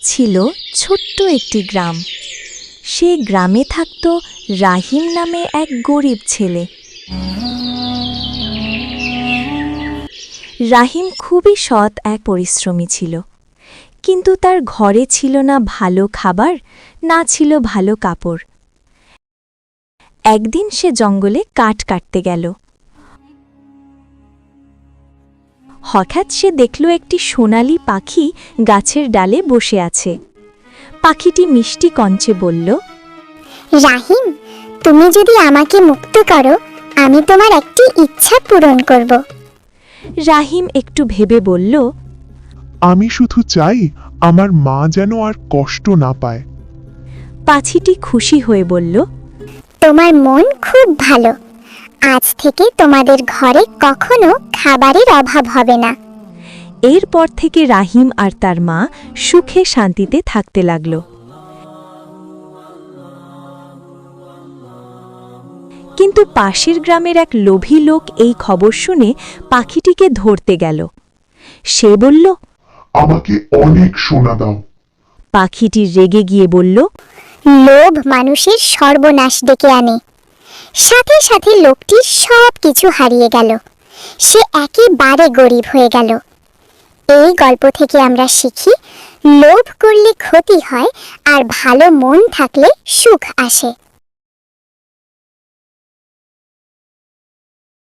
ছিল ছোট্ট একটি গ্রাম। সেই গ্রামে থাকত রাহিম নামে এক গরিব ছেলে। রাহিম খুবই সৎ এক পরিশ্রমী ছিল, কিন্তু তার ঘরে ছিল না ভালো খাবার, না ছিল ভালো কাপড়। একদিন সে জঙ্গলে কাঠ কাটতে গেল। হঠাৎ সে দেখল একটি সোনালি পাখি গাছের ডালে বসে আছে। পাখিটি মিষ্টি কণ্ঠে বলল, রাহিম, তুমি যদি আমাকে মুক্ত করো, আমি তোমার একটি ইচ্ছা পূরণ করব। রাহিম একটু ভেবে বলল, আমি শুধু চাই আমার মা যেন আর কষ্ট না পায়। পাখিটি খুশি হয়ে বলল, তোমার মন খুব ভালো। আজ থেকে তোমাদের ঘরে কখনো খাবারের অভাব হবে না। এরপর থেকে রাহিম আর তার মা সুখে শান্তিতে থাকতে লাগল। কিন্তু পাশের গ্রামের এক লোভী লোক এই খবর শুনে পাখিটিকে ধরতে গেল। সে বলল, আমাকে অনেক সোনা দাও। পাখিটি রেগে গিয়ে বলল, লোভ মানুষের সর্বনাশ ডেকে আনে। সাথে সাথে লোকটি সব কিছু হারিয়ে গেল। সে একেবারে গরিব হয়ে গেল। এই গল্প থেকে আমরা শিখি, লোভ করলে ক্ষতি হয়, আর ভালো মন থাকলে সুখ আসে।